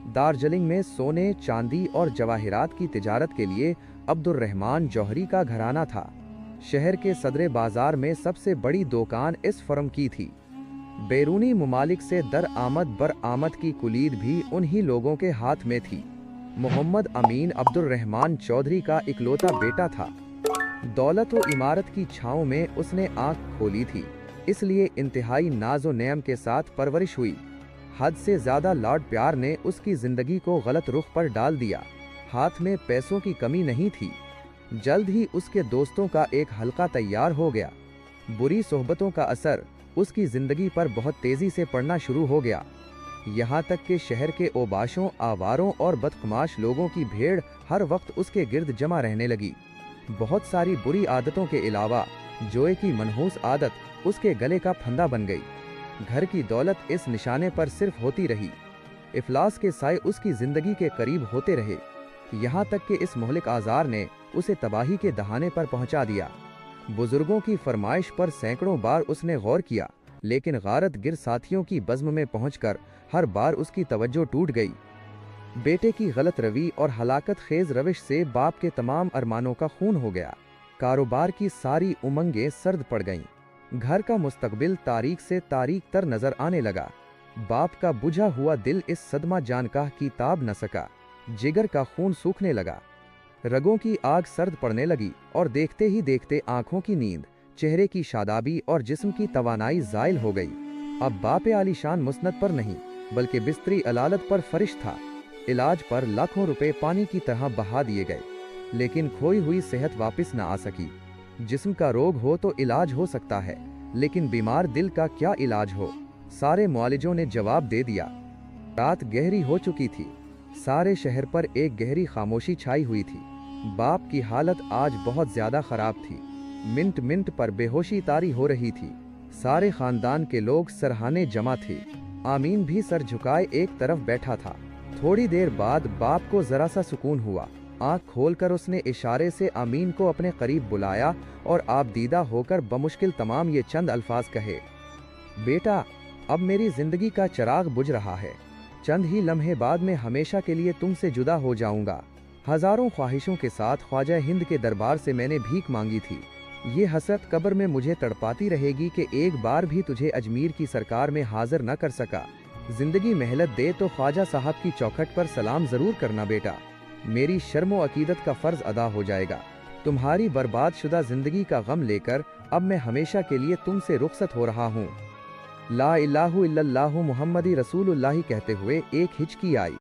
दार्जिलिंग में सोने, चांदी और जवाहिरात की तिजारत के लिए अब्दुर्रहमान जौहरी का घराना था। शहर के सदरे बाजार में सबसे बड़ी दुकान इस फर्म की थी। बैरूनी मुमालिक से दरआमद बरआमद की कुलीद भी उन्हीं लोगों के हाथ में थी। मोहम्मद अमीन अब्दुर्रहमान चौधरी का इकलौता बेटा था। दौलत व इमारत की छाँव में उसने आंख खोली थी, इसलिए इंतहाई नाज़ो नेम के साथ परवरिश हुई। हद से ज़्यादा लाड प्यार ने उसकी ज़िंदगी को गलत रुख पर डाल दिया। हाथ में पैसों की कमी नहीं थी। जल्द ही उसके दोस्तों का एक हल्का तैयार हो गया। बुरी सोहबतों का असर उसकी ज़िंदगी पर बहुत तेज़ी से पड़ना शुरू हो गया। यहाँ तक कि शहर के ओबाशों, आवारों और बदकमाश लोगों की भीड़ हर वक्त उसके गिर्द जमा रहने लगी। बहुत सारी बुरी आदतों के अलावा जोए की मनहूस आदत उसके गले का फंदा बन गई। घर की दौलत इस निशाने पर सिर्फ होती रही। इफलास के साए उसकी ज़िंदगी के करीब होते रहे, यहाँ तक कि इस मोहलिक आज़ार ने उसे तबाही के दहाने पर पहुँचा दिया। बुजुर्गों की फरमाइश पर सैकड़ों बार उसने गौर किया, लेकिन गारत गिर साथियों की बज़्म में पहुंचकर हर बार उसकी तवज्जो टूट गई। बेटे की गलत रवि और हलाकत खेज रविश से बाप के तमाम अरमानों का खून हो गया। कारोबार की सारी उमंगें सर्द पड़ गईं। घर का मुस्तकबिल तारीक से तारीक तर नजर आने लगा। बाप का बुझा हुआ दिल इस सदमा जानकाह की ताब न सका। जिगर का खून सूखने लगा, रगों की आग सर्द पड़ने लगी और देखते ही देखते आंखों की नींद, चेहरे की शादाबी और जिस्म की तवानाई ज़ाइल हो गई। अब बाप आलीशान मुस्नद पर नहीं, बल्कि बिस्तरी अलालत पर फरिश था। इलाज पर लाखों रुपए पानी की तरह बहा दिए गए, लेकिन खोई हुई सेहत वापस न आ सकी। जिस्म का रोग हो तो इलाज हो सकता है, लेकिन बीमार दिल का क्या इलाज हो? सारे मुआलिजों ने जवाब दे दिया। रात गहरी हो चुकी थी। सारे शहर पर एक गहरी खामोशी छाई हुई थी। बाप की हालत आज बहुत ज्यादा खराब थी। मिनट मिनट पर बेहोशी तारी हो रही थी। सारे खानदान के लोग सरहाने जमा थे। आमीन भी सर झुकाए एक तरफ बैठा था। थोड़ी देर बाद बाप को जरा सा सुकून हुआ। आंख खोलकर उसने इशारे से आमीन को अपने करीब बुलाया और आबदीदा होकर बमुश्किल तमाम ये चंद अल्फाज कहे। बेटा, अब मेरी जिंदगी का चिराग बुझ रहा है। चंद ही लम्हे बाद में हमेशा के लिए तुमसे जुदा हो जाऊंगा। हजारों ख्वाहिशों के साथ ख्वाजा हिंद के दरबार से मैंने भीख मांगी थी। ये हसरत कब्र में मुझे तड़पाती रहेगी कि एक बार भी तुझे अजमीर की सरकार में हाजिर न कर सका। जिंदगी मेहलत दे तो ख्वाजा साहब की चौखट पर सलाम जरूर करना बेटा। मेरी शर्मो अकीदत का फर्ज अदा हो जाएगा। तुम्हारी बर्बाद शुदा जिंदगी का गम लेकर अब मैं हमेशा के लिए तुमसे रुखसत हो रहा हूँ। ला इलाहु इल्लल्लाहु मुहम्मदी रसूलुल्लाह कहते हुए एक हिचकी आई।